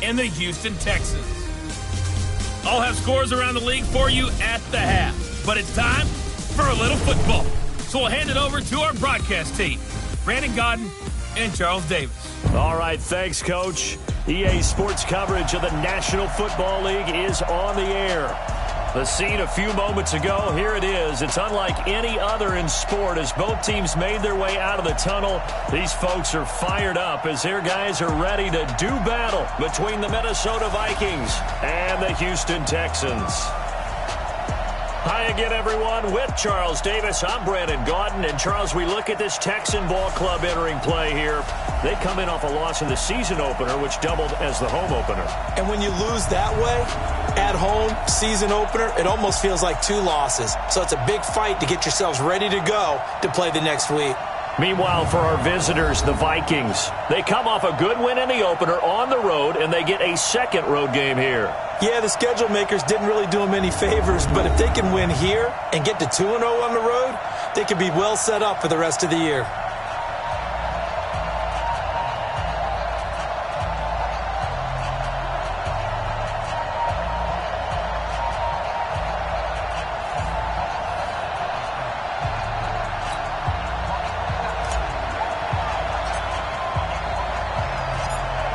and the Houston Texans. I'll have scores around the league for you at the half, but it's time for a little football. So we'll hand it over to our broadcast team, Brandon Godden and Charles Davis. All right, thanks, Coach. EA Sports coverage of the National Football League is on the air. The scene a few moments ago, here it is. It's unlike any other in sport as both teams made their way out of the tunnel. These folks are fired up as their guys are ready to do battle between the Minnesota Vikings and the Houston Texans. Hi again, everyone. With Charles Davis, I'm Brandon Godden. And, Charles, we look at this Texan ball club entering play here. They come in off a loss in the season opener, which doubled as the home opener. And when you lose that way, at home, season opener, it almost feels like two losses. So it's a big fight to get yourselves ready to go to play the next week. Meanwhile, for our visitors, the Vikings, they come off a good win in the opener on the road, and they get a second road game here. Yeah, the schedule makers didn't really do them any favors, but if they can win here and get to 2-0 on the road, they can be well set up for the rest of the year.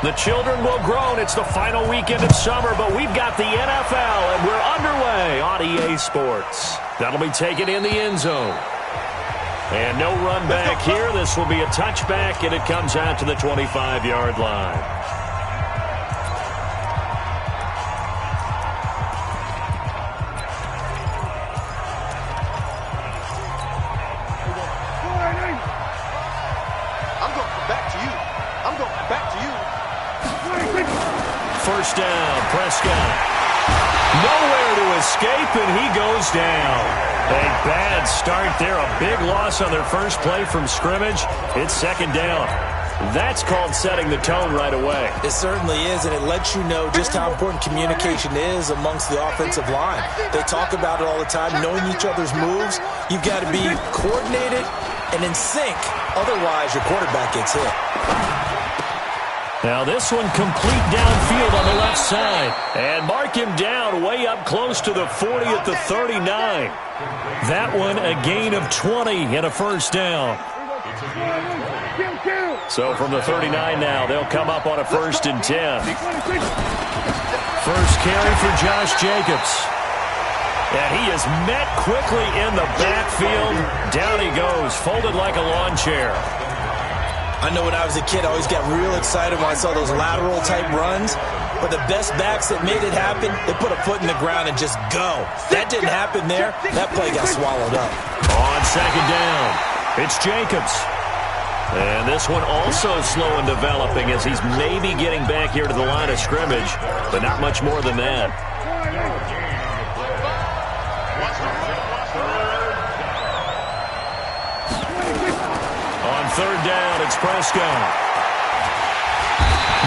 The children will groan. It's the final weekend of summer, but we've got the NFL, and we're underway on EA Sports. That'll be taken in the end zone. And no run back here. This will be a touchback, and it comes out to the 25-yard line. First down, Prescott. Nowhere to escape, and he goes down. A bad start there, a big loss on their first play from scrimmage. It's second down. That's called setting the tone right away. It certainly is, and it lets you know just how important communication is amongst the offensive line. They talk about it all the time, knowing each other's moves. You've got to be coordinated and in sync. Otherwise, your quarterback gets hit. Now this one complete downfield on the left side. And mark him down way up close to the 40 at the 39. That one a gain of 20 and a first down. So from the 39 now, they'll come up on a 1st and 10. First carry for Josh Jacobs. And he is met quickly in the backfield. Down he goes, folded like a lawn chair. I know when I was a kid, I always got real excited when I saw those lateral-type runs. But the best backs that made it happen, they put a foot in the ground and just go. That didn't happen there. That play got swallowed up. On second down, it's Jacobs. And this one also slow in developing as he's maybe getting back here to the line of scrimmage, but not much more than that. Third down, it's Prescott.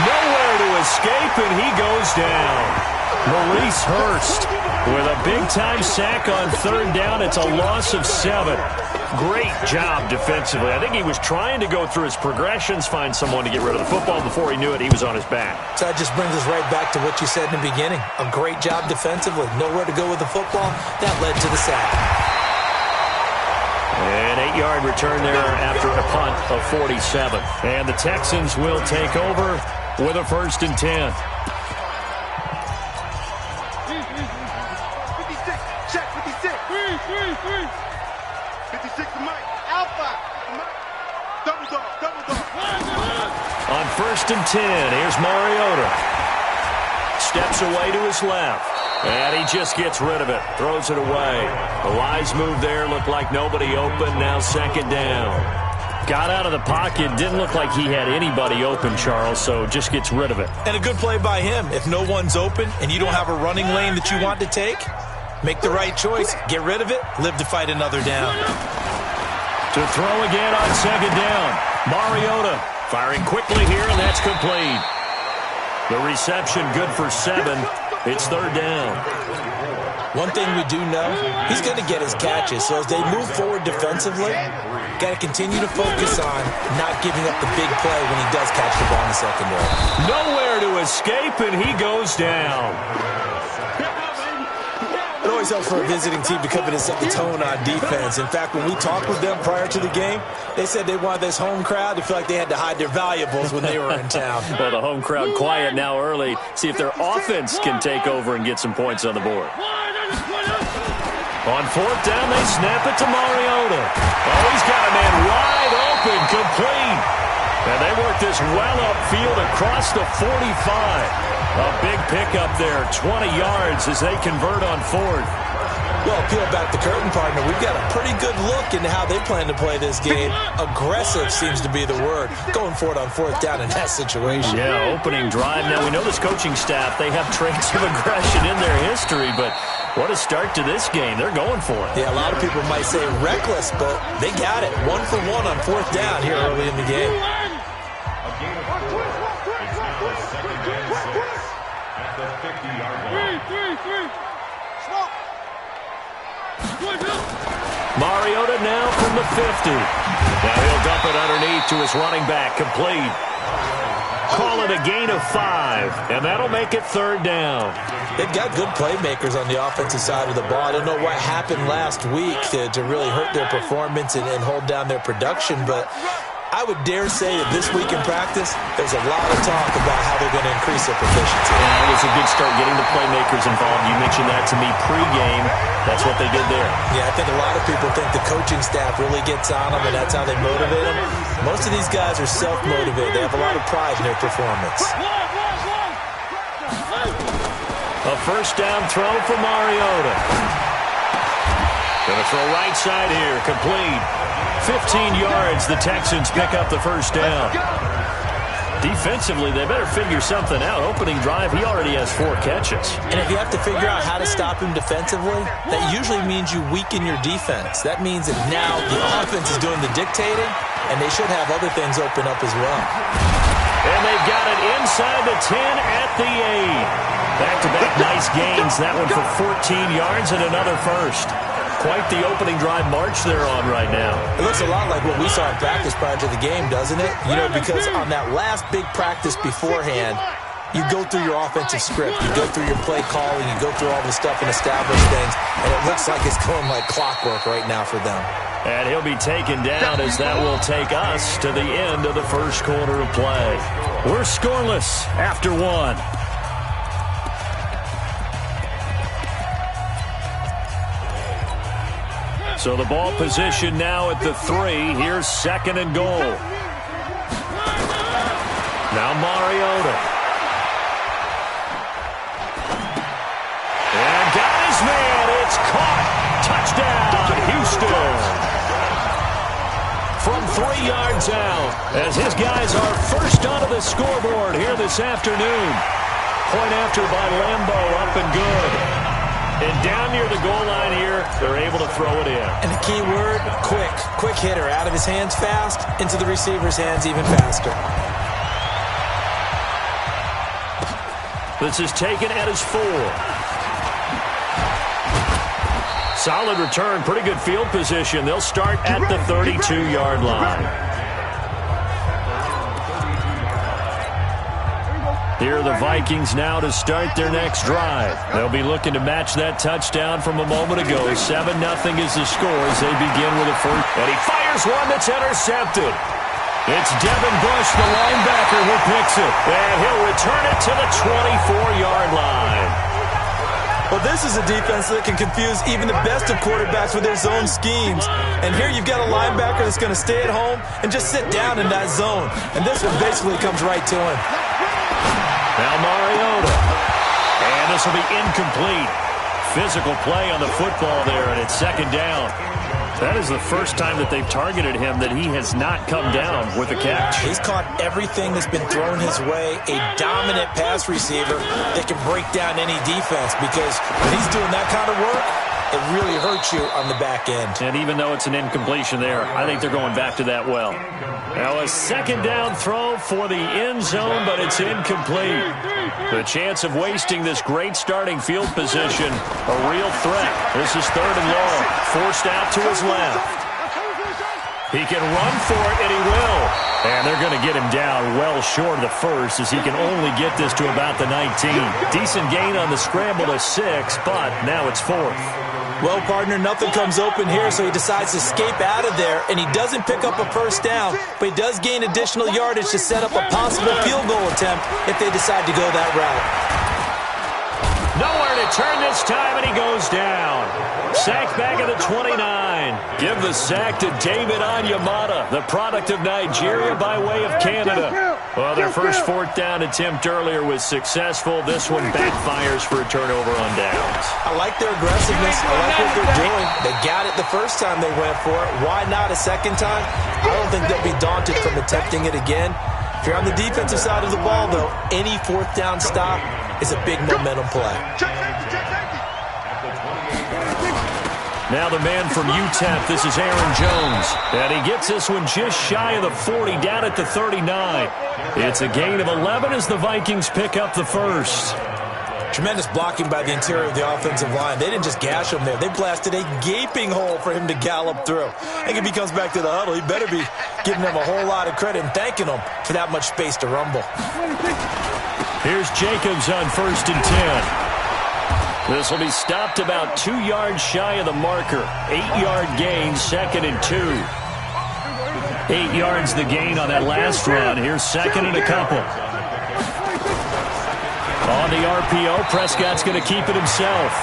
Nowhere to escape, and he goes down. Maurice Hurst with a big-time sack on third down. It's a loss of 7. Great job defensively. I think he was trying to go through his progressions, find someone to get rid of the football. Before he knew it, he was on his back. So that just brings us right back to what you said in the beginning. A great job defensively. Nowhere to go with the football. That led to the sack. An 8-yard return there after a punt of 47. And the Texans will take over with a 1st and 10. 56, check 56. 56 to Mike. Alpha. Double dog. On 1st and 10, here's Mariota. Steps away to his left. And he just gets rid of it, throws it away. A wise move there, looked like nobody open, now second down. Got out of the pocket, didn't look like he had anybody open, Charles, so just gets rid of it. And a good play by him. If no one's open and you don't have a running lane that you want to take, make the right choice, get rid of it, live to fight another down. To throw again on second down. Mariota firing quickly here, and that's complete. The reception good for 7. It's third down. One thing we do know, he's going to get his catches. So as they move forward defensively, got to continue to focus on not giving up the big play when he does catch the ball in the secondary. Nowhere there to escape, and he goes down. It always helps for a visiting team to come in and set the tone on defense. In fact, when we talked with them prior to the game, they said they wanted this home crowd to feel like they had to hide their valuables when they were in town. Well, the home crowd quiet now early. See if their offense can take over and get some points on the board. On fourth down, they snap it to Mariota. Oh, he's got a man wide open, complete. And they work this well upfield across the 45. A big pickup there, 20 yards as they convert on fourth. Well, peel back the curtain, partner. We've got a pretty good look into how they plan to play this game. Aggressive seems to be the word. Going for it on fourth down in that situation. Yeah, opening drive. Now, we know this coaching staff, they have traits of aggression in their history, but what a start to this game. They're going for it. Yeah, a lot of people might say reckless, but they got it. 1 for 1 on fourth down here early in the game. Mariota now from the 50. Now he'll dump it underneath to his running back, complete. Call it a gain of 5, and that'll make it third down. They've got good playmakers on the offensive side of the ball. I don't know what happened last week to really hurt their performance and hold down their production, but I would dare say that this week in practice, there's a lot of talk about how they're going to increase their proficiency. Yeah, it was a good start getting the playmakers involved. You mentioned that to me pregame. That's what they did there. Yeah, I think a lot of people think the coaching staff really gets on them, and that's how they motivate them. Most of these guys are self-motivated. They have a lot of pride in their performance. A first down throw for Mariota. Going to throw right side here, complete. 15 yards, the Texans pick up the first down. Defensively, they better figure something out. Opening drive, he already has 4 catches. And if you have to figure out how to stop him defensively, that usually means you weaken your defense. That means that now the offense is doing the dictating, and they should have other things open up as well. And they've got it inside the 10 at the 8. Back-to-back nice gains. That one for 14 yards and another first. Quite the opening drive march they're on right now. It looks a lot like what we saw in practice prior to the game, doesn't it? You know, because on that last big practice beforehand, you go through your offensive script. You go through your play calling. You go through all the stuff and establish things. And it looks like it's going like clockwork right now for them. And he'll be taken down as that will take us to the end of the first quarter of play. We're scoreless after 1. So the ball position now at the 3. Here's second and goal. Now Mariota. And got his man. It's caught. Touchdown, Houston. From 3 yards out, as his guys are first onto the scoreboard here this afternoon. Point after by Lambo, up and good. And down near the goal line here, they're able to throw it in. And the key word, quick. Quick hitter. Out of his hands fast, into the receiver's hands even faster. This is taken at his 4. Solid return, pretty good field position. They'll start at the 32-yard line. Here are the Vikings now to start their next drive. They'll be looking to match that touchdown from a moment ago. 7-0 is the score as they begin with a first. And he fires one that's intercepted. It's Devin Bush, the linebacker, who picks it. And he'll return it to the 24-yard line. Well, this is a defense that can confuse even the best of quarterbacks with their zone schemes. And here you've got a linebacker that's going to stay at home and just sit down in that zone. And this one basically comes right to him. Now Mariota. And this will be incomplete. Physical play on the football there, and it's second down. That is the first time that they've targeted him that he has not come down with a catch. He's caught everything that's been thrown his way. A dominant pass receiver that can break down any defense, because when he's doing that kind of work, it really hurts you on the back end. And even though it's an incompletion there, I think they're going back to that well. Now a second down throw for the end zone, but it's incomplete. The chance of wasting this great starting field position, a real threat. This is third and long, forced out to his left. He can run for it, and he will. And they're going to get him down well short of the first as he can only get this to about the 19. Decent gain on the scramble to 6, but now it's 4th. Well, partner, nothing comes open here, so he decides to escape out of there, and he doesn't pick up a first down, but he does gain additional yardage to set up a possible field goal attempt if they decide to go that route. Nowhere to turn this time, and he goes down. Sacked back at the 29. Give the sack to David Onyemata, the product of Nigeria by way of Canada. Well, their first 4th down attempt earlier was successful. This one backfires for a turnover on downs. I like their aggressiveness. I like what they're doing. They got it the first time they went for it. Why not a second time? I don't think they'll be daunted from attempting it again. If you're on the defensive side of the ball, though, any 4th down stop is a big momentum play. Now the man from UTEP, this is Aaron Jones. And he gets this one just shy of the 40, down at the 39. It's a gain of 11 as the Vikings pick up the first. Tremendous blocking by the interior of the offensive line. They didn't just gash him there. They blasted a gaping hole for him to gallop through. I think if he comes back to the huddle, he better be giving them a whole lot of credit and thanking them for that much space to rumble. Here's Jacobs on 1st and 10. This will be stopped about 2 yards shy of the marker. 8-yard gain, 2nd and 2. 8 yards the gain on that last run. Here's 2nd and a couple. On the RPO, Prescott's going to keep it himself.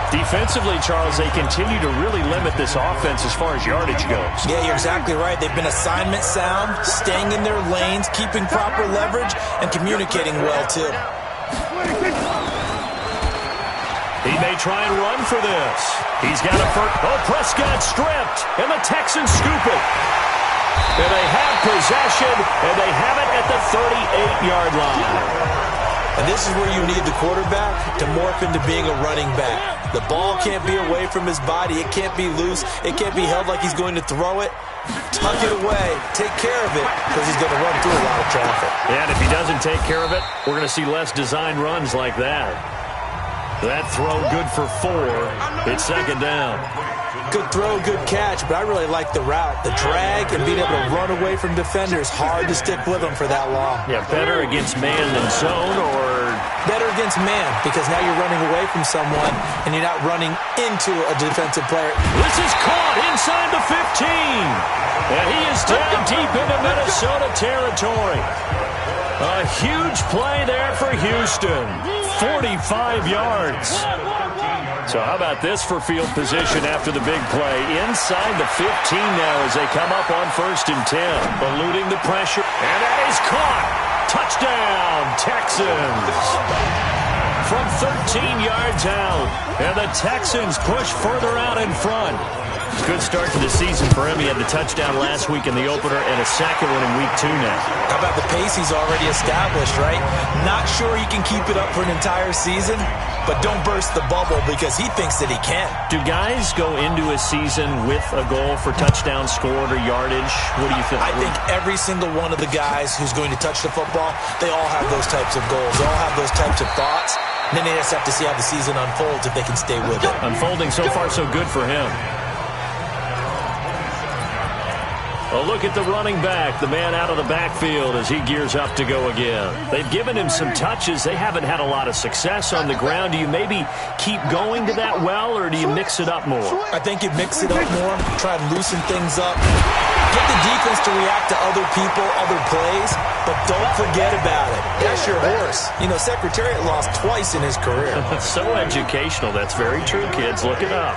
Defensively, Charles, they continue to really limit this offense as far as yardage goes. Yeah, you're exactly right. They've been assignment sound, staying in their lanes, keeping proper leverage, and communicating well, too. He may try and run for this. He's got a first. Oh, Prescott stripped, and the Texans scoop it. And they have possession, and they have it at the 38-yard line. And this is where you need the quarterback to morph into being a running back. The ball can't be away from his body. It can't be loose. It can't be held like he's going to throw it. Tuck it away. Take care of it because he's going to run through a lot of traffic. And if he doesn't take care of it, we're going to see less design runs like that. That throw good for 4. It's 2nd down. Good throw, good catch, but I really like the route. The drag and being able to run away from defenders, hard to stick with them for that long. Yeah, better against man than zone, or better against man because now you're running away from someone and you're not running into a defensive player. This is caught inside the 15. And he is down deep into Minnesota territory. A huge play there for Houston. 45 yards. So how about this for field position after the big play? Inside the 15 now as they come up on 1st and 10. Eluding the pressure. And that is caught. Touchdown, Texans. From 13 yards out. And the Texans push further out in front. Good start to the season for him. He had the touchdown last week in the opener and a second one in week 2 now. How about the pace he's already established, right? Not sure he can keep it up for an entire season, but don't burst the bubble because he thinks that he can. Do guys go into a season with a goal for touchdown scored or yardage? What do you think? I think every single one of the guys who's going to touch the football, they all have those types of goals. They all have those types of thoughts. And then they just have to see how the season unfolds if they can stay with it. Unfolding so far so good for him. A look at the running back, the man out of the backfield as he gears up to go again. They've given him some touches. They haven't had a lot of success on the ground. Do you maybe keep going to that well, or do you mix it up more? I think you mix it up more, try to loosen things up. Get the defense to react to other people, other plays, but don't forget about it. That's your horse. You know, Secretariat lost twice in his career. So educational. That's very true, kids. Look it up.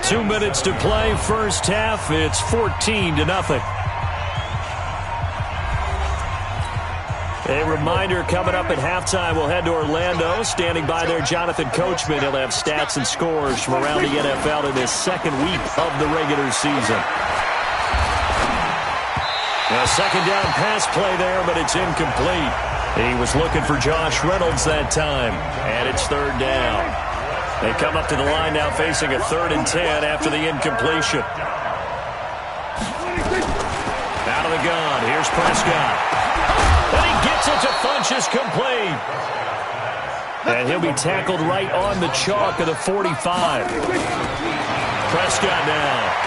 2 minutes to play, first half. It's 14-0. A reminder, coming up at halftime, we'll head to Orlando. Standing by there, Jonathan Coachman. He'll have stats and scores from around the NFL in this second week of the regular season. A second down pass play there, but it's incomplete. He was looking for Josh Reynolds that time, and it's 3rd down. They come up to the line now facing a 3rd and 10 after the incompletion. Out of the gun, here's Prescott. And he gets it to Funchess complete. And he'll be tackled right on the chalk of the 45. Prescott now.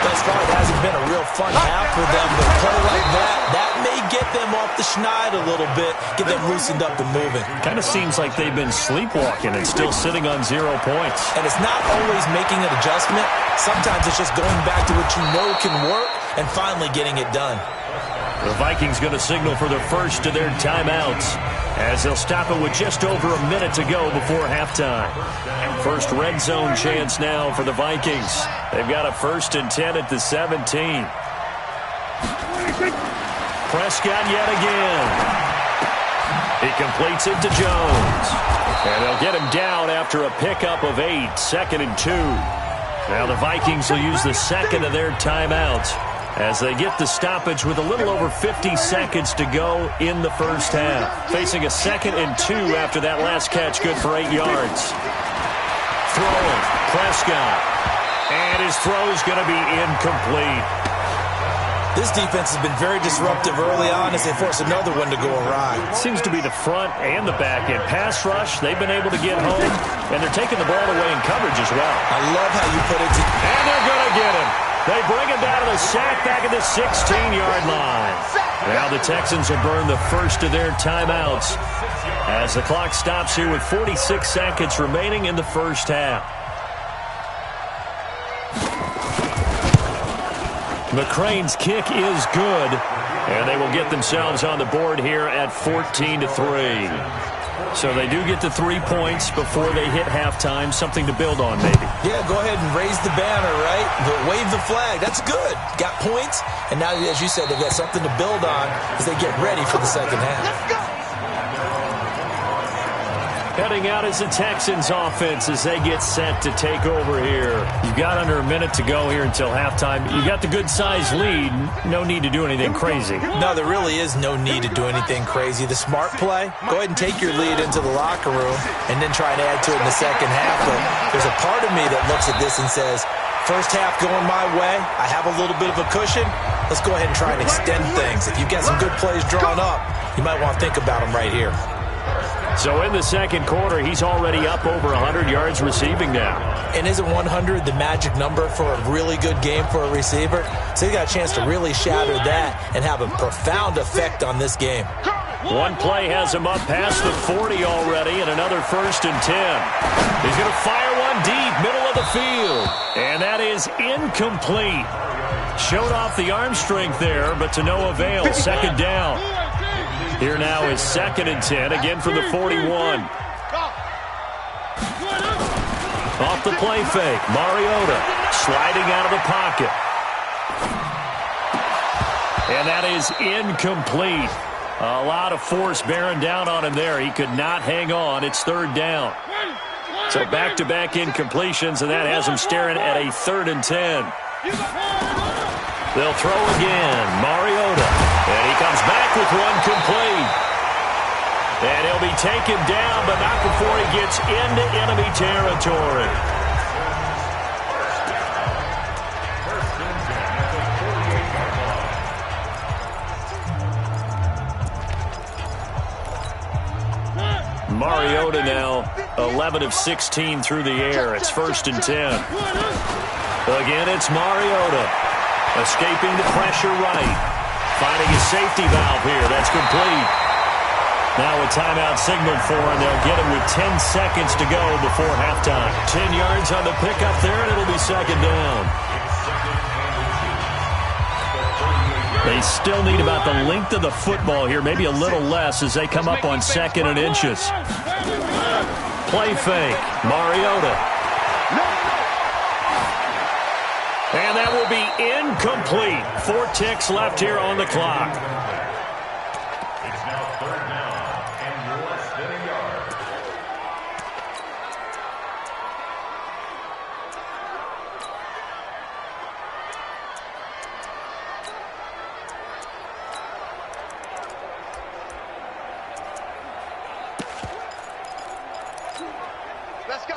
Thus far, it hasn't been a real fun half for them, but a play like that may get them off the schneid a little bit, get them loosened up and moving. Kind of seems like they've been sleepwalking and still sitting on 0 points. And it's not always making an adjustment. Sometimes it's just going back to what you know can work and finally getting it done. The Vikings going to signal for the first of their timeouts as they'll stop it with just over a minute to go before halftime. First red zone chance now for the Vikings. They've got a 1st and 10 at the 17. Prescott yet again. He completes it to Jones. And they'll get him down after a pickup of 8, 2nd and 2. Now the Vikings will use the second of their timeouts as they get the stoppage with a little over 50 seconds to go in the first half. Facing a 2nd and 2 after that last catch, good for 8 yards. Throwing, Prescott. And his throw's going to be incomplete. This defense has been very disruptive early on as they force another one to go awry. Seems to be the front and the back end. Pass rush, they've been able to get home, and they're taking the ball away in coverage as well. I love how you put it. And they're going to get him. They bring him down to the sack back at the 16-yard line. Now the Texans will burn the first of their timeouts as the clock stops here with 46 seconds remaining in the first half. McCrane's kick is good, and they will get themselves on the board here at 14-3. So they do get the 3 points before they hit halftime, something to build on maybe. Yeah, go ahead and raise the banner, right? But wave the flag. That's good. Got points, and now, as you said, they've got something to build on as they get ready for the second half. Let's go. Heading out is the Texans offense as they get set to take over here. You've got under a minute to go here until halftime. You got the good-sized lead. No need to do anything crazy. No, there really is no need to do anything crazy. The smart play, go ahead and take your lead into the locker room and then try and add to it in the second half. But there's a part of me that looks at this and says, first half going my way, I have a little bit of a cushion. Let's go ahead and try and extend things. If you've got some good plays drawn up, you might want to think about them right here. So in the second quarter, he's already up over 100 yards receiving now. And isn't 100 the magic number for a really good game for a receiver? So he got a chance to really shatter that and have a profound effect on this game. One play has him up past the 40 already, and another 1st and 10. He's going to fire one deep, middle of the field. And that is incomplete. Showed off the arm strength there, but to no avail. Second down. Here now is 2nd and 10, again from the 41. Off the play fake, Mariota sliding out of the pocket. And that is incomplete. A lot of force bearing down on him there. He could not hang on. It's 3rd down. So back-to-back incompletions, and that has him staring at a 3rd and 10. They'll throw again. Mariota. And he comes back with one complete. And he'll be taken down, but not before he gets into enemy territory. Mariota now 11 of 16 through the air. It's 1st and 10. Again, it's Mariota. Escaping the pressure right. Finding a safety valve here. That's complete. Now a timeout signaled for, and they'll get him with 10 seconds to go before halftime. 10 yards on the pickup there, and it'll be 2nd down. They still need about the length of the football here, maybe a little less as they come up on 2nd and inches. Play fake. Mariota. And that will be incomplete. 4 ticks left here on the clock. It's now 3rd down and less than a yard.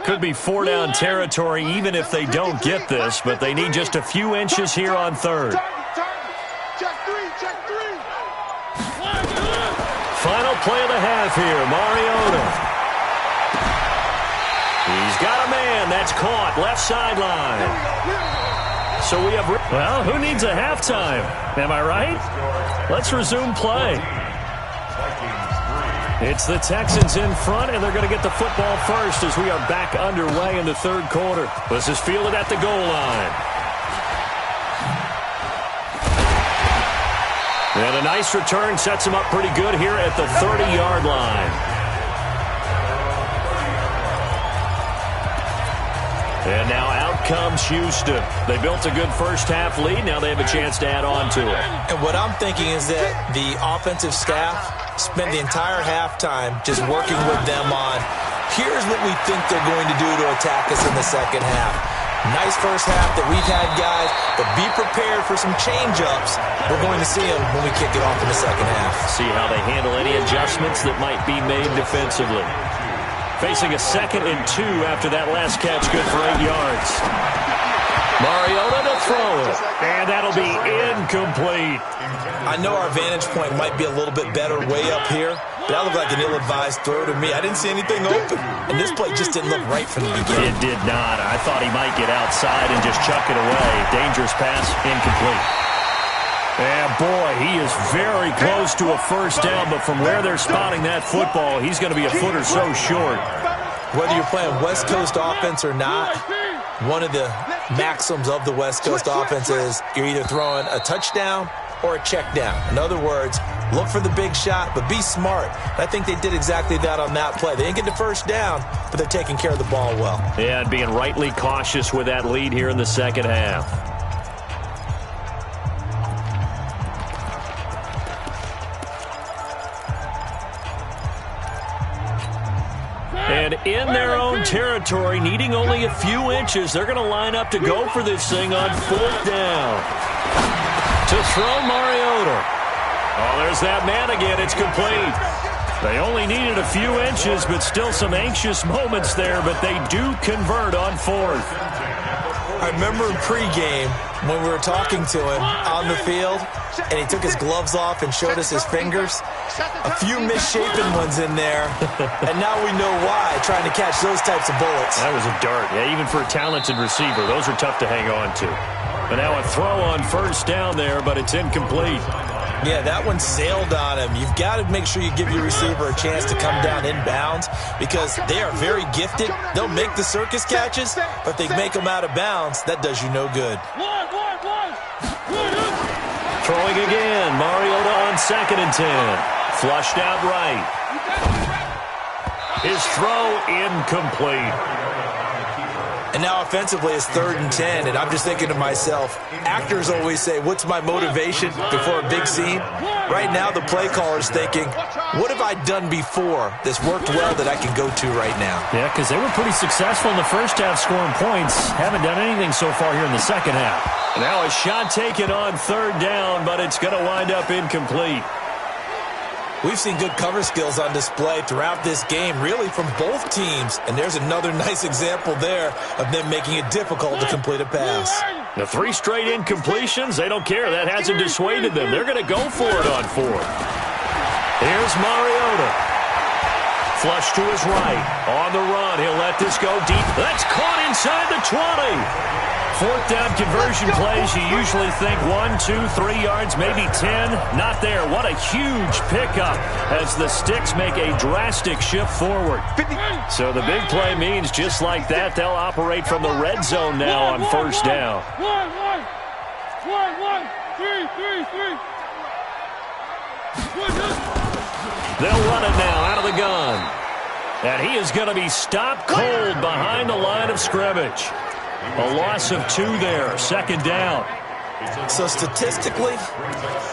Could be 4-down territory even if they don't get this, but they need just a few inches here on 3rd. Check three. Final play of the half here, Mariota. He's got a man. That's caught. Left sideline. So we have... Well, who needs a halftime? Am I right? Let's resume play. It's the Texans in front, and they're going to get the football first as we are back underway in the third quarter. This is fielded at the goal line. And a nice return sets him up pretty good here at the 30-yard line. And now out comes Houston. They built a good first-half lead. Now they have a chance to add on to it. And what I'm thinking is that the offensive staff spent the entire halftime just working with them on, here's what we think they're going to do to attack us in the second half. Nice first half that we've had, guys, but be prepared for some change-ups. We're going to see them when we kick it off in the second half. See how they handle any adjustments that might be made defensively. Facing a 2nd and 2 after that last catch, good for 8 yards. Mariota to throw it, and that'll be incomplete. I know our vantage point might be a little bit better way up here, but that looked like an ill-advised throw to me. I didn't see anything open, and this play just didn't look right from the beginning. It did not. I thought he might get outside and just chuck it away. Dangerous pass, incomplete. And boy, he is very close to a first down, but from where they're spotting that football, he's going to be a foot or so short. Whether you're playing West Coast offense or not, one of the maxims of the West Coast offense is you're either throwing a touchdown or a check down. In other words, look for the big shot, but be smart. I think they did exactly that on that play. They didn't get the first down, but they're taking care of the ball well. Yeah, and being rightly cautious with that lead here in the second half. And in their own territory, needing only a few inches, they're going to line up to go for this thing on 4th down. To throw Mariota. Oh, there's that man again. It's complete. They only needed a few inches, but still some anxious moments there, but they do convert on 4th. I remember in pregame when we were talking to him on the field, and he took his gloves off and showed us his fingers. A few misshapen ones in there, and now we know why, trying to catch those types of bullets. That was a dart. Yeah, even for a talented receiver, those are tough to hang on to. But now a throw on 1st down there, but it's incomplete. Yeah, that one sailed on him. You've got to make sure you give your receiver a chance to come down inbounds because they are very gifted. They'll make the circus catches, but they make them out of bounds. That does you no good. Throwing again. Mariota on 2nd and 10. Flushed out right. His throw incomplete. And now offensively it's 3rd and 10, and I'm just thinking to myself, actors always say, what's my motivation before a big scene? Right now the play caller's thinking, what have I done before that's worked well that I can go to right now? Yeah, because they were pretty successful in the first half scoring points. Haven't done anything so far here in the second half. Now a shot taken on 3rd down, but it's going to wind up incomplete. We've seen good cover skills on display throughout this game, really from both teams. And there's another nice example there of them making it difficult to complete a pass. The 3 straight incompletions, they don't care. That hasn't dissuaded them. They're going to go for it on 4th. Here's Mariota. Flush to his right. On the run, he'll let this go deep. That's caught inside the 20. 4th down conversion plays, you usually think 1, 2, 3 yards, maybe 10. Not there. What a huge pickup as the Sticks make a drastic shift forward. So the big play means just like that, they'll operate from the red zone now on 1st down. 3. They'll run it now out of the gun. And he is going to be stopped cold behind the line of scrimmage. A loss of 2 there, 2nd down. So statistically,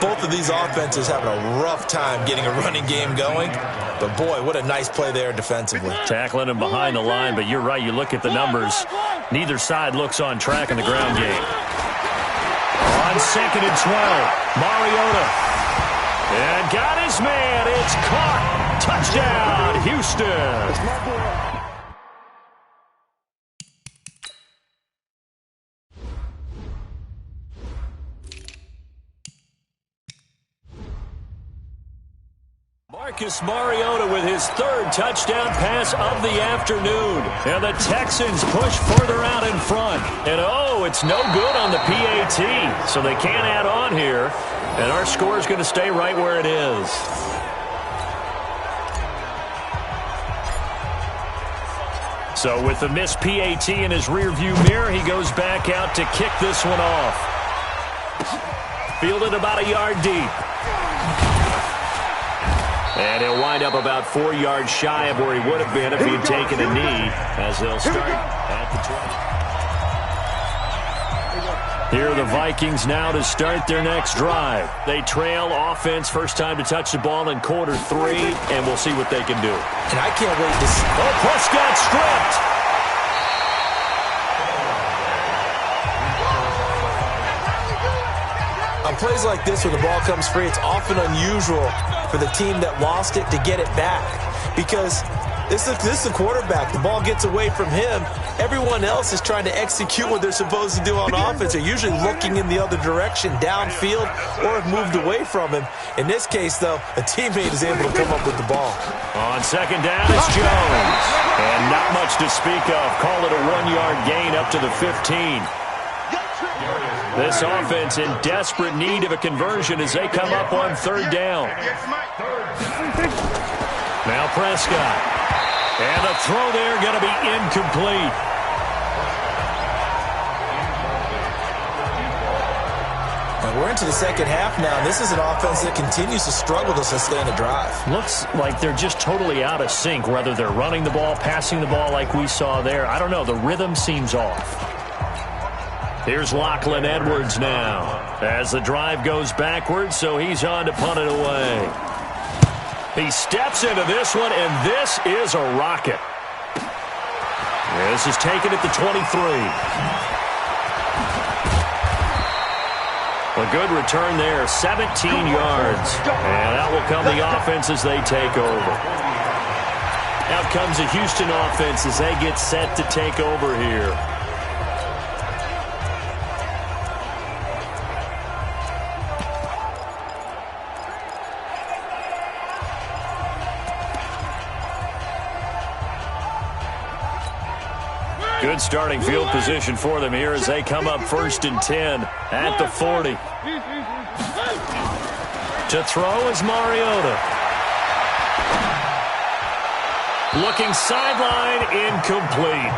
both of these offenses having a rough time getting a running game going. But boy, what a nice play there defensively. Tackling him behind the line, but you're right, you look at the numbers. Neither side looks on track in the ground game. On 2nd and 12, Mariota. And got his man, it's caught. Touchdown, Houston. Marcus Mariota with his third touchdown pass of the afternoon. And the Texans push further out in front. And it's no good on the PAT. So they can't add on here. And our score is going to stay right where it is. So with the missed PAT in his rearview mirror, he goes back out to kick this one off. Fielded about a yard deep. And he'll wind up about 4 yards shy of where he would have been if he had taken a knee, as they'll start at the 20. Here are the Vikings now to start their next drive. They trail offense, first time to touch the ball in quarter 3, and we'll see what they can do. And I can't wait to see. Oh, Prescott stripped. On plays like this, when the ball comes free, it's often unusual for the team that lost it to get it back. Because this is the quarterback. The ball gets away from him. Everyone else is trying to execute what they're supposed to do on offense. They're usually looking in the other direction, downfield, or have moved away from him. In this case, though, a teammate is able to come up with the ball. On second down, it's Jones. And not much to speak of. Call it a 1-yard gain up to the 15. This offense in desperate need of a conversion as they come up on third down. Now Prescott. And the throw there going to be incomplete. And we're into the second half now. This is an offense that continues to struggle to sustain a drive. Looks like they're just totally out of sync, whether they're running the ball, passing the ball like we saw there. I don't know. The rhythm seems off. Here's Lachlan Edwards now as the drive goes backwards, so he's on to punt it away. He steps into this one, and this is a rocket. This is taken at the 23. A good return there, 17 yards. And that will come the offense as they take over. Out comes the Houston offense as they get set to take over here. Good starting field position for them here as they come up 1st and 10 at the 40. To throw is Mariota. Looking sideline, incomplete.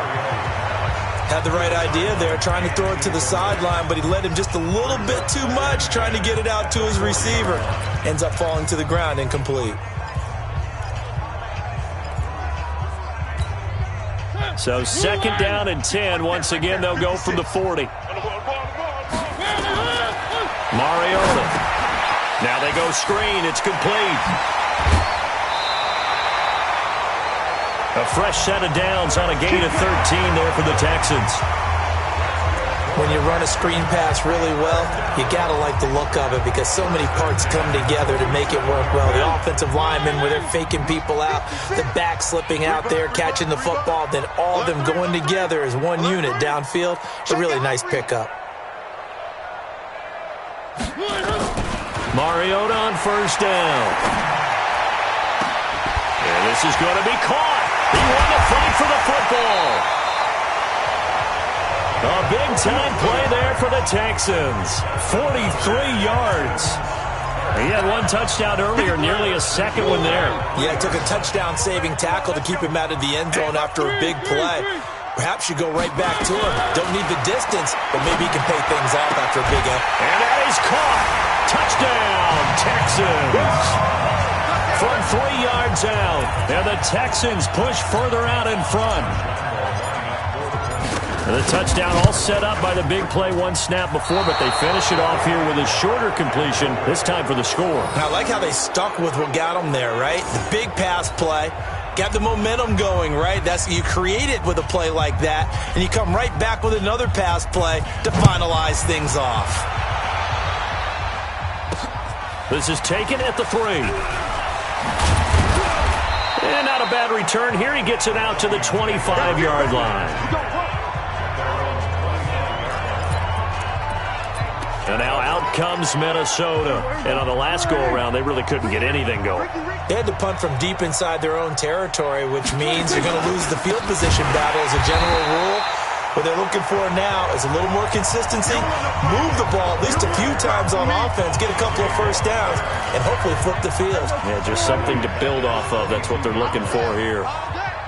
Had the right idea there, trying to throw it to the sideline, but he led him just a little bit too much, trying to get it out to his receiver. Ends up falling to the ground, incomplete. So 2nd down and 10. Once again, they'll go from the 40. Mariota. Now they go screen. It's complete. A fresh set of downs on a gain of 13 there for the Texans. When you run a screen pass really well, you got to like the look of it because so many parts come together to make it work well. The offensive linemen, where they're faking people out, the back slipping out there, catching the football, then all of them going together as one unit downfield. A really nice pickup. Mariota on 1st down. And this is going to be caught. He won the fight for the football. A big-time play there for the Texans. 43 yards. He had one touchdown earlier, nearly a second one there. Yeah, it took a touchdown-saving tackle to keep him out of the end zone after a big play. Perhaps you go right back to him. Don't need the distance, but maybe he can pay things off after a big end. And that is caught. Touchdown, Texans. From 3 yards out. And the Texans push further out in front. And the touchdown all set up by the big play one snap before, but they finish it off here with a shorter completion, this time for the score. And I like how they stuck with what got them there, right? The big pass play, got the momentum going, right? You create it with a play like that, and you come right back with another pass play to finalize things off. This is taken at the 3. And not a bad return here. He gets it out to the 25-yard line. And now out comes Minnesota. And on the last go-around, they really couldn't get anything going. They had to punt from deep inside their own territory, which means you're going to lose the field position battle as a general rule. What they're looking for now is a little more consistency, move the ball at least a few times on offense, get a couple of first downs, and hopefully flip the field. Yeah, just something to build off of. That's what they're looking for here.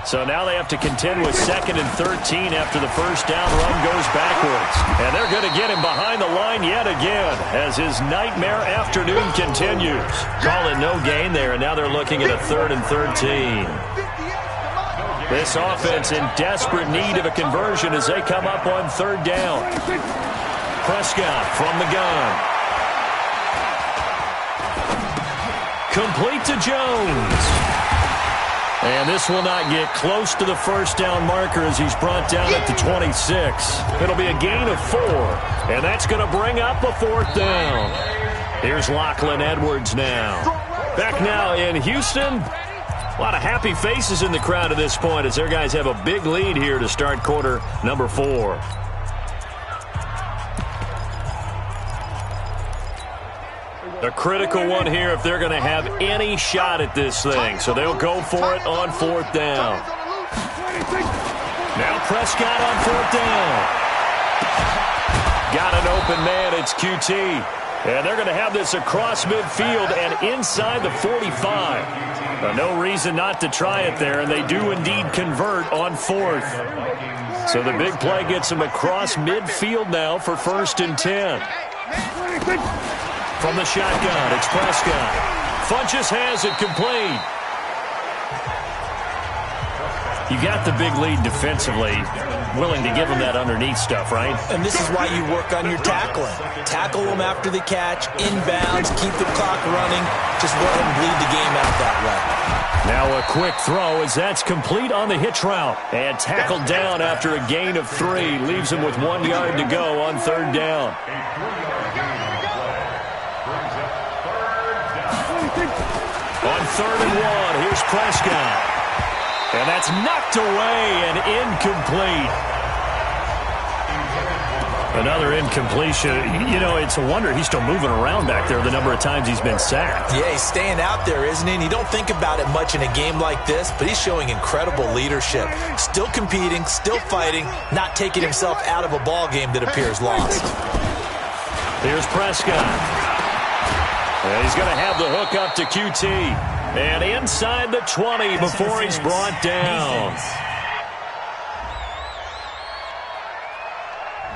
So now they have to contend with 2nd and 13 after the first down run goes backwards. And they're going to get him behind the line yet again as his nightmare afternoon continues. Call it no gain there, and now they're looking at a 3rd and 13. This offense in desperate need of a conversion as they come up on 3rd down. Prescott from the gun. Complete to Jones. And this will not get close to the first down marker as he's brought down at the 26. It'll be a gain of 4, and that's going to bring up a 4th down. Here's Lachlan Edwards now. Back now in Houston. A lot of happy faces in the crowd at this point as their guys have a big lead here to start quarter number 4. A critical one here if they're going to have any shot at this thing. So they'll go for it on 4th down. Now Prescott on 4th down. Got an open man. It's QT. And they're going to have this across midfield and inside the 45. No reason not to try it there, and they do indeed convert on 4th. So the big play gets them across midfield now for 1st and 10. From the shotgun, it's Prescott. Funchess has it complete. You got the big lead defensively, willing to give them that underneath stuff, right? And this is why you work on your tackling. Tackle them after the catch, inbounds, keep the clock running. Just let them bleed the game out that way. Now a quick throw as that's complete on the hitch route. And tackled down after a gain of 3. Leaves him with 1 yard to go on 3rd down. On 3rd and 1, here's Prescott. And that's knocked away and incomplete. Another incompletion. You know, it's a wonder he's still moving around back there the number of times he's been sacked. Yeah, he's staying out there, isn't he? And you don't think about it much in a game like this, but he's showing incredible leadership. Still competing, still fighting, not taking himself out of a ball game that appears lost. Here's Prescott. And he's going to have the hook up to QT. And inside the 20 before he's brought down.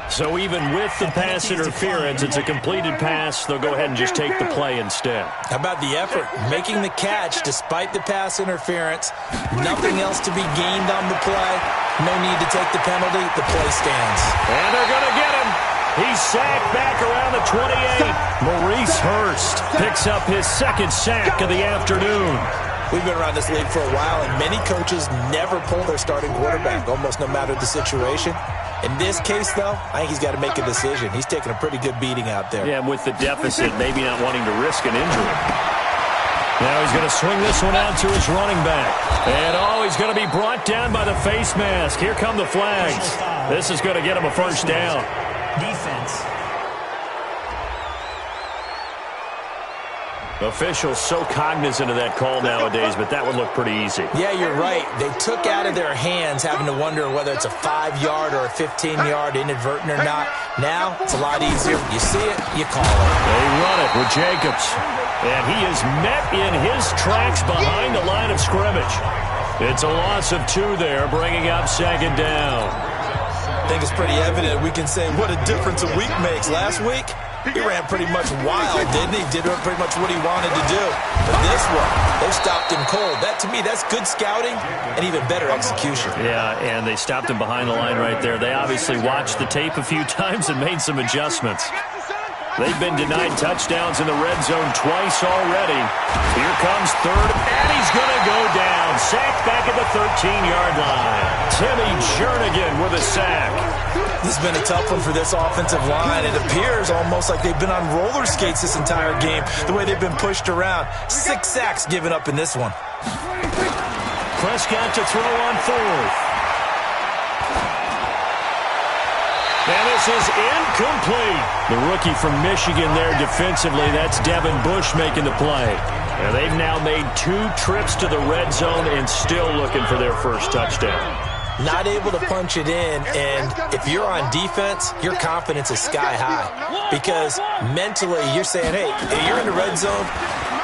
So even with the pass interference, it's a completed pass. They'll go ahead and just take the play instead. How about the effort? Making the catch despite the pass interference. Nothing else to be gained on the play. No need to take the penalty. The play stands. And they're going to get him. He's sacked back around the 28. Maurice Hurst picks up his 2nd sack of the afternoon. We've been around this league for a while, and many coaches never pull their starting quarterback, almost no matter the situation. In this case, though, I think he's got to make a decision. He's taking a pretty good beating out there. Yeah, and with the deficit, maybe not wanting to risk an injury. Now he's going to swing this one out to his running back. And, he's going to be brought down by the face mask. Here come the flags. This is going to get him a 1st down. Defense. Officials so cognizant of that call nowadays, but that would look pretty easy. Yeah, you're right. They took out of their hands having to wonder whether it's a 5-yard or a 15-yard inadvertent or not. Now, it's a lot easier. You see it, you call it. They run it with Jacobs. And he is met in his tracks behind the line of scrimmage. It's a loss of 2 there, bringing up 2nd down. I think it's pretty evident. We can say what a difference a week makes. Last week, he ran pretty much wild, didn't he? Did pretty much what he wanted to do. But this one, they stopped him cold. That, to me, that's good scouting and even better execution. Yeah, and they stopped him behind the line right there. They obviously watched the tape a few times and made some adjustments. They've been denied touchdowns in the red zone twice already. Here comes 3rd, and he's going to go down. Sacked back at the 13-yard line. Timmy Jernigan with a sack. This has been a tough one for this offensive line. It appears almost like they've been on roller skates this entire game, the way they've been pushed around. 6 sacks given up in this one. Prescott to throw on 4th. And this is incomplete. The rookie from Michigan there defensively. That's Devin Bush making the play. And they've now made 2 trips to the red zone and still looking for their first touchdown. Not able to punch it in, and if you're on defense, your confidence is sky high. Because mentally, you're saying, hey, you're in the red zone,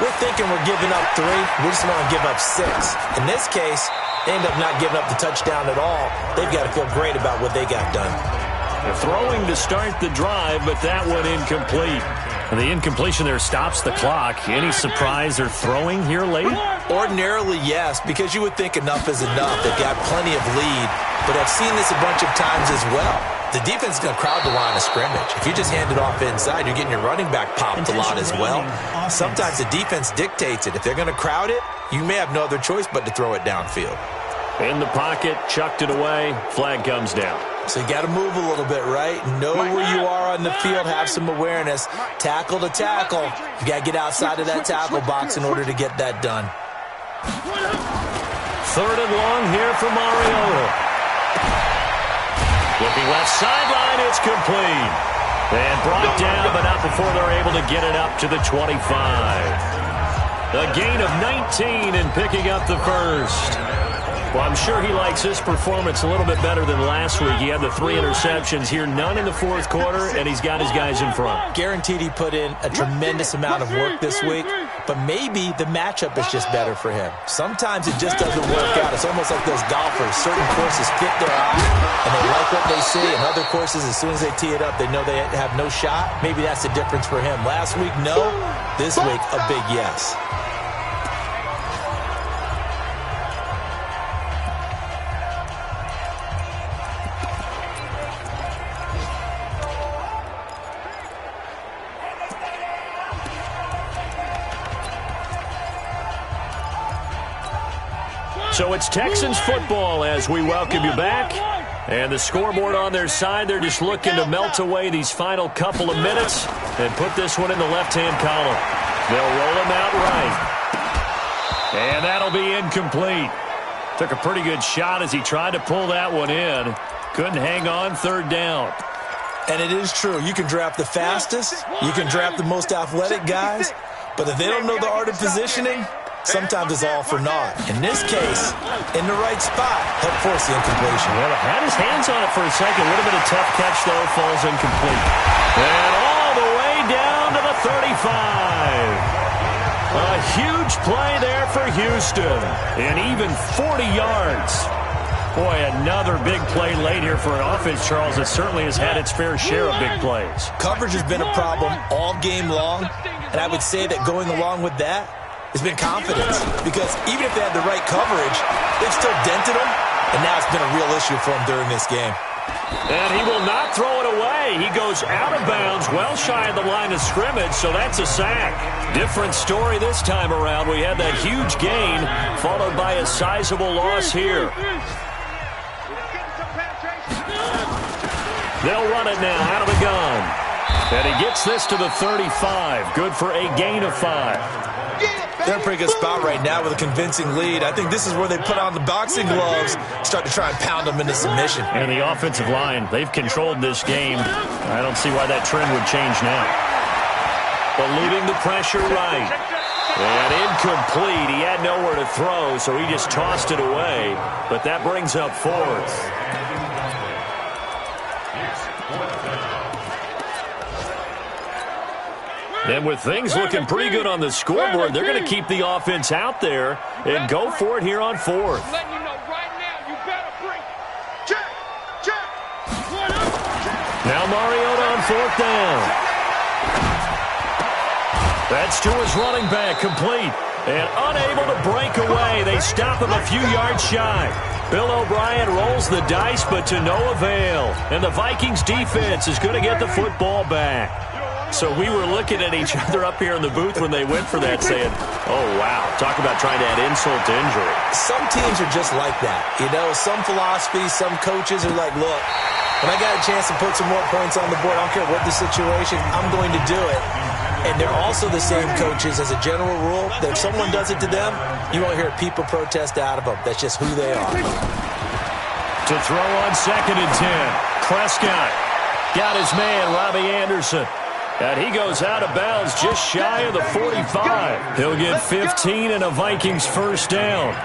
we're thinking we're giving up 3, we just want to give up 6. In this case, they end up not giving up the touchdown at all. They've got to feel great about what they got done. They're throwing to start the drive, but that one incomplete. And the incompletion there stops the clock. Any surprise they're throwing here late? Ordinarily, yes, because you would think enough is enough. They've got plenty of lead, but I've seen this a bunch of times as well. The defense is going to crowd the line of scrimmage. If you just hand it off inside, you're getting your running back popped a lot as well. Sometimes the defense dictates it. If they're going to crowd it, you may have no other choice but to throw it downfield. In the pocket, chucked it away, flag comes down. So you got to move a little bit, right? Know where you are on the field, have some awareness. Tackle to tackle. You got to get outside of that tackle box in order to get that done. 3rd and long here for Mariota. Looking left sideline, it's complete. And brought down, but not before they're able to get it up to the 25. A gain of 19 and picking up the first. Well, I'm sure he likes his performance a little bit better than last week. He had the 3 interceptions here, none in the 4th quarter, and he's got his guys in front. Guaranteed he put in a tremendous amount of work this week, but maybe the matchup is just better for him. Sometimes it just doesn't work out. It's almost like those golfers. Certain courses fit their eye, and they like what they see, and other courses, as soon as they tee it up, they know they have no shot. Maybe that's the difference for him. Last week, no. This week, a big yes. So it's Texans football as we welcome you back. And the scoreboard on their side, they're just looking to melt away these final couple of minutes and put this one in the left-hand column. They'll roll him out right. And that'll be incomplete. Took a pretty good shot as he tried to pull that one in. Couldn't hang on, 3rd down. And it is true. You can draft the fastest. You can draft the most athletic guys. But if they don't know the art of positioning, sometimes it's all for naught. In this case, in the right spot, helped force the incompletion. Well, had his hands on it for a second. Would have been a tough catch, though. Falls incomplete. And all the way down to the 35. A huge play there for Houston. And even 40 yards. Boy, another big play late here for an offense, Charles, that certainly has had its fair share of big plays. Coverage has been a problem all game long. And I would say that going along with that, it's been confidence, because even if they had the right coverage, they've still dented them, and now it's been a real issue for them during this game. And he will not throw it away. He goes out of bounds, well shy of the line of scrimmage, so that's a sack. Different story this time around. We had that huge gain, followed by a sizable loss here. They'll run it now out of the gun. And he gets this to the 35. Good for a gain of 5. They're in a pretty good spot right now with a convincing lead. I think this is where they put on the boxing gloves, start to try and pound them into submission. And the offensive line, they've controlled this game. I don't see why that trend would change now. Eluding the pressure right. And incomplete. He had nowhere to throw, so he just tossed it away. But that brings up 4th. And with things looking pretty good on the scoreboard, they're going to keep the offense out there and go for it here on 4th. Now Mariota on 4th down. That's to his running back, complete. And unable to break away. They stop him a few yards shy. Bill O'Brien rolls the dice, but to no avail. And the Vikings defense is going to get the football back. So we were looking at each other up here in the booth when they went for that, saying, oh, wow, talk about trying to add insult to injury. Some teams are just like that. You know, some philosophies, some coaches are like, look, when I got a chance to put some more points on the board, I don't care what the situation, I'm going to do it. And they're also the same coaches as a general rule that if someone does it to them, you won't hear people protest out of them. That's just who they are. To throw on 2nd and 10, Prescott. Got his man, Robbie Anderson. And he goes out of bounds just shy of the 45. He'll get 15 and a Vikings first down.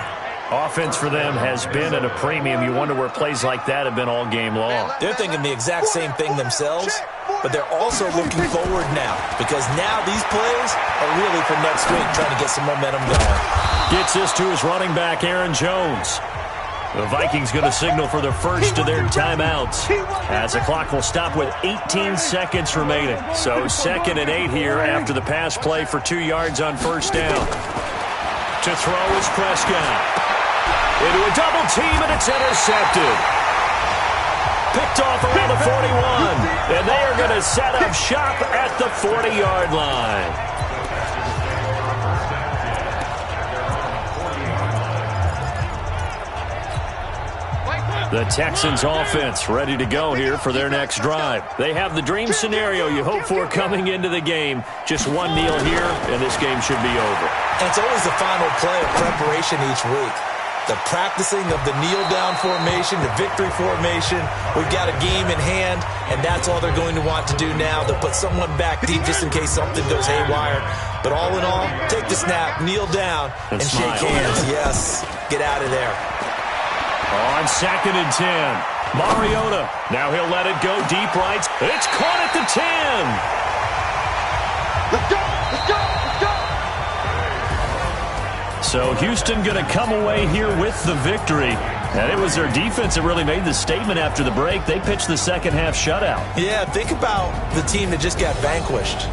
Offense for them has been at a premium. You wonder where plays like that have been all game long. They're thinking the exact same thing themselves, but they're also looking forward now because now these plays are really for next week, trying to get some momentum going. Gets this to his running back, Aaron Jones. The Vikings going to signal for the first of their timeouts as the clock will stop with 18 seconds remaining. So 2nd and 8 here after the pass play for 2 yards on first down. To throw is Prescott. Into a double team, and it's intercepted. Picked off around the 41. And they are going to set up shop at the 40-yard line. The Texans offense ready to go here for their next drive. They have the dream scenario you hope for coming into the game. Just one kneel here, and this game should be over. And it's always the final play of preparation each week. The practicing of the kneel-down formation, the victory formation. We've got a game in hand, and that's all they're going to want to do now. They'll put someone back deep just in case something goes haywire. But all in all, take the snap, kneel down, and shake hands. Yes, get out of there. On 2nd and 10, Mariota. Now he'll let it go deep right. It's caught at the 10. Let's go! Let's go! Let's go! So Houston going to come away here with the victory. And it was their defense that really made the statement after the break. They pitched the second half shutout. Yeah, think about the team that just got vanquished.